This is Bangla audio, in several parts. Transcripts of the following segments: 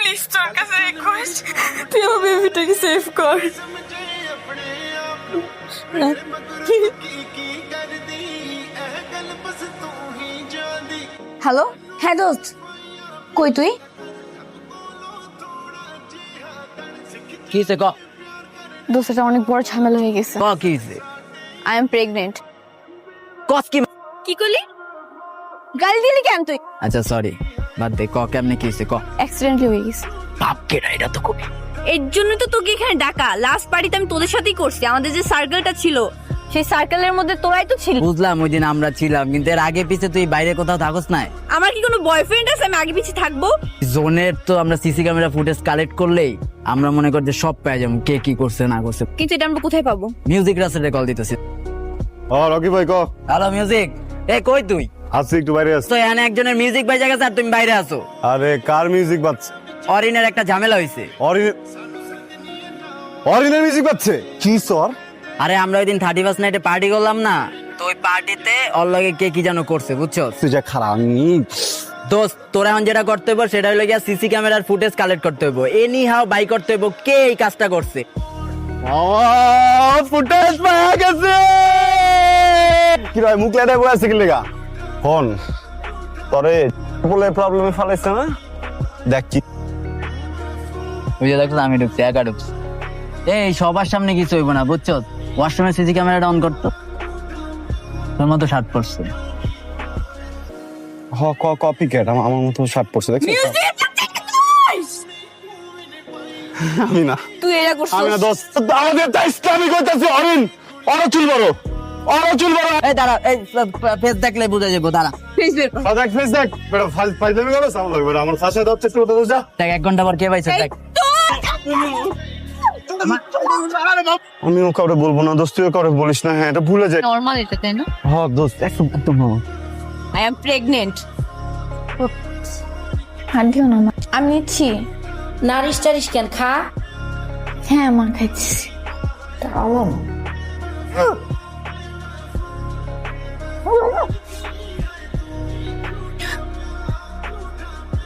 প্লিজ তোর কাছে রিকোয়েস্ট, তুই আমার বেবিটাকে সেভ কর। হ্যালো, হ্যাঁ দোস্ত, কই তুই? কি হইছে ক? দোস্ত, এটা অনেক বড় ঝামেলা হয়ে গেছে। ক কি হইছে? I am pregnant. কস কি? কি করলি? গালি দিলি কেন তুই? আচ্ছা সরি, বাদ দে। ক কেমনে কি হইছে ক? অ্যাক্সিডেন্টলি হয়ে গেছে। বাপ কেডা এটা তো কবি। এর জন্য তো তোকে এখানে ডাকা। লাস্ট পার্টিতে আমি তোদের সাথেই করছি। আমাদের যে সার্কেলটা ছিল, সেই সার্কেলের মধ্যে তোরাই তো ছিলি। বুঝলাম ওই দিন আমরা ছিলাম, কিন্তু এর আগে পিছে তুই বাইরে কোথাও থাকস না। আমার কি কোনো বয়ফ্রেন্ড আছে আমি আগে পিছে থাকবো? জোনের তো আমরা সিসি ক্যামেরা ফুটেজ কালেক্ট করলেই আমরা মনে করি যে সব পেয়ে যাবো, কে কি করছে না করছে। কিন্তু এটা আমরা কোথায় পাবো? মিউজিক রাসেলে কল দিতেছি। রকি ভাই ক। হ্যালো মিউজিক, এ কই তুই? আছি একটু বাইরে আছি। তো এখানে একজনের মিউজিক বাজে গেছে আর তুমি বাইরে আছো। আরে কার মিউজিক বাজছে? অরিনের একটা ঝামেলা হইছে। অরিজিনাল মিউজিক বাজছে? কি সর? আরে আমরা ওই দিন 31st নাইটে পার্টি করলাম না, তো ওই পার্টিতে ওর লগে কে কি যেন করছে বুঝছো? তুই যা খারাপ। দোস্ত তোরা এখন যেটা করতে হইব সেটা হলো গিয়া সিসি ক্যামেরার ফুটেজ কালেক্ট করতে হইব, এনি হাও বাই করতে হইব কে এই কাজটা করছে। ফুটেজ পাওয়া গেছে। কি রে মুখ লাইটা বসে কি লাগা? ফোন তোরে বলে প্রবলেমে ফেলাইছে না? দেখ কি বুঝে দেখছো আমি ঢুকছি, একা ঢুকছি। এই সবার সামনে কিছু হইব না বুঝছো? ওয়াশরুমে সিসি ক্যামেরাটা অন করতো, তোর মতো শার্ট পরছে। হ কপি ক্যাট আমার মতো শার্ট পরছে দেখছিস? আমি না, তুই এটা করছিস? আমি না দোস্ত, আমাদের তা ইসলামী কইতাছে। অরিন অর চুল বড়, অর চুল বড়। এই দাঁড়া, এই ফেস দেখলে বুঝা যাবো, দাঁড়া। দেখ ফেস দেখ বেটা, ফাইজলামি করো সামনে লাগবে আমার ফাঁসে দাও চেষ্টা করতে যা। দেখ 1 ঘন্টা পর কে পাইছে দেখ। আমিও কাউরে বলবো না দোস্ত, তুইও কাউরে বলিস না। হ্যাঁ এটা ভুলে যাই। নরমাল এটা, তাই না? হ্যাঁ দোস্ত একদম আই এম প্রেগনেন্ট। হাঁটিও না মা, আমি নিচ্ছি। নারিশ টারিশ কেন খা? হ্যাঁ মা, খাইছি।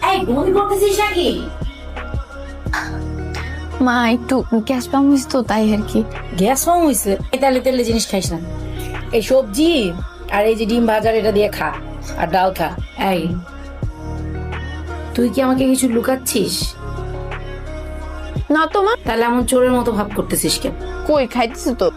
এই বমি করতেছিস নাকি? মা একটু গ্যাস পাম হয়েছে তো, তাই আর কি। গ্যাস ফর্ম হয়েছে? তেলে তেলে জিনিস খাইস না। এই সবজি আর এই যে ডিম ভাজার এটা দিয়ে খা, আর ডাল খা। এই তুই কি আমাকে কিছু লুকাচ্ছিস? না তো মা। তাহলে এমন চোরের মতো ভাব করতেছিস কেন? কই খাইতেছি তো।